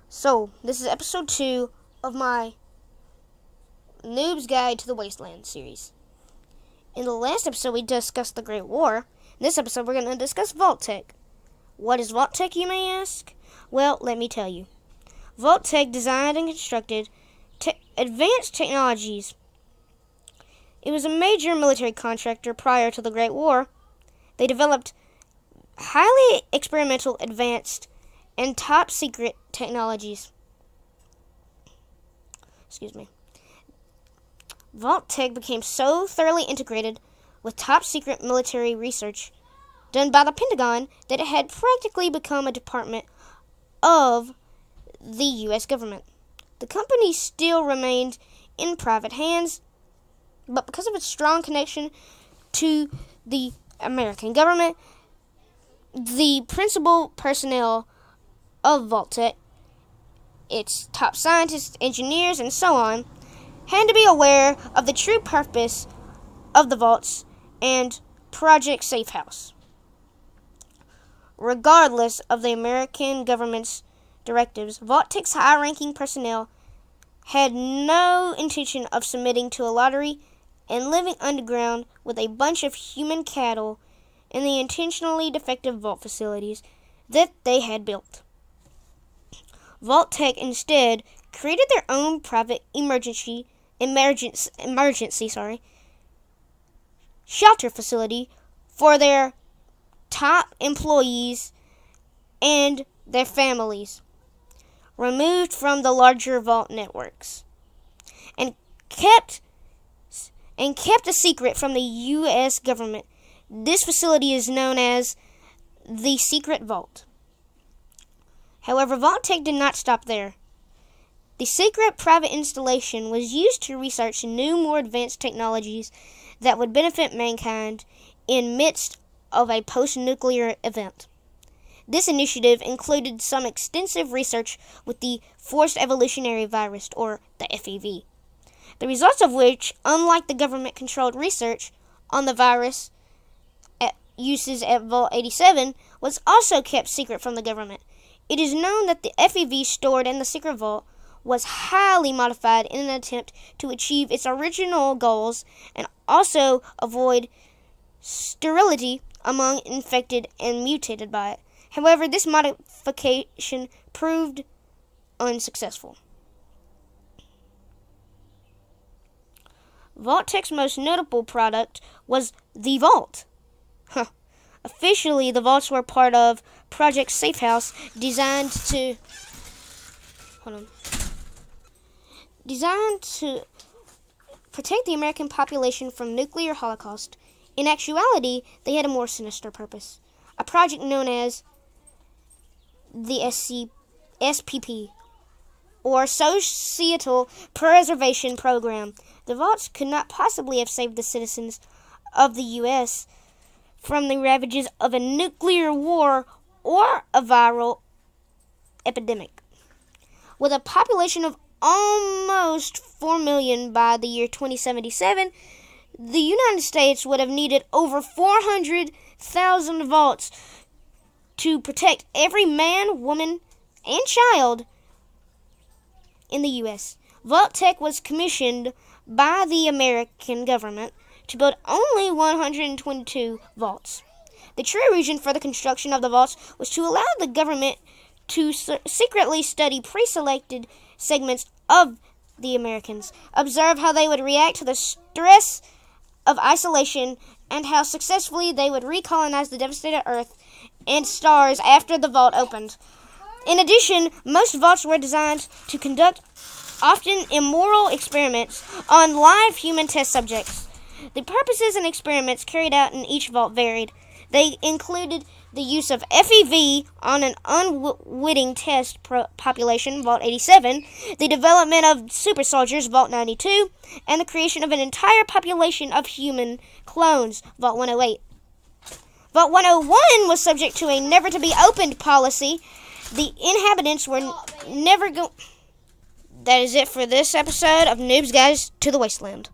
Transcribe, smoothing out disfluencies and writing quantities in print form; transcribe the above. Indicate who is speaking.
Speaker 1: So, this is episode 2 of my Noob's Guide to the Wasteland series. In the last episode, we discussed the Great War. In this episode, we're going to discuss Vault-Tec. What is Vault-Tec, you may ask? Well, let me tell you. Vault-Tec designed and constructed advanced technologies. It was a major military contractor prior to the Great War. They developed highly experimental, advanced, and top-secret technologies. Vault-Tec became so thoroughly integrated with top-secret military research done by the Pentagon that it had practically become a department of the U.S. government. The company still remained in private hands, but because of its strong connection to the American government, the principal personnel of Vault-Tec, its top scientists, engineers, and so on, had to be aware of the true purpose of the vaults and Project Safe House. Regardless of the American government's directives, Vault-Tec's high-ranking personnel had no intention of submitting to a lottery and living underground with a bunch of human cattle in the intentionally defective vault facilities that they had built. Vault-Tec instead created their own private emergency shelter facility for their top employees and their families, removed from the larger vault networks, and kept a secret from the U.S. government. This facility is known as the Secret Vault. However, Vault-Tec did not stop there. The secret private installation was used to research new, more advanced technologies that would benefit mankind in midst of a post-nuclear event. This initiative included some extensive research with the forced evolutionary virus, or the FEV, the results of which, unlike the government-controlled research on the virus uses at Vault 87, was also kept secret from the government. It is known that the FEV stored in the secret vault was highly modified in an attempt to achieve its original goals and also avoid sterility among infected and mutated by it. However, this modification proved unsuccessful. Vault-Tec's most notable product was the Vault. Officially, the vaults were part of Project Safe House, designed to protect the American population from nuclear holocaust. In actuality, they had a more sinister purpose, a project known as the SPP, or Societal Preservation Program. The vaults could not possibly have saved the citizens of the U.S. from the ravages of a nuclear war or a viral epidemic. With a population of almost 4 million by the year 2077, the United States would have needed over 400,000 vaults to protect every man, woman, and child in the U.S. Vault-Tec was commissioned by the American government to build only 122 vaults. The true reason for the construction of the vaults was to allow the government to secretly study pre-selected segments of the Americans, observe how they would react to the stress of isolation, and how successfully they would recolonize the devastated Earth and stars after the vault opened. In addition, most vaults were designed to conduct often immoral experiments on live human test subjects. The purposes and experiments carried out in each vault varied. They included the use of FEV on an unwitting test population, Vault 87, the development of super soldiers, Vault 92, and the creation of an entire population of human clones, Vault 108. Vault 101 was subject to a never-to-be-opened policy. The inhabitants were never going... That is it for this episode of Noob's Guide to the Wasteland.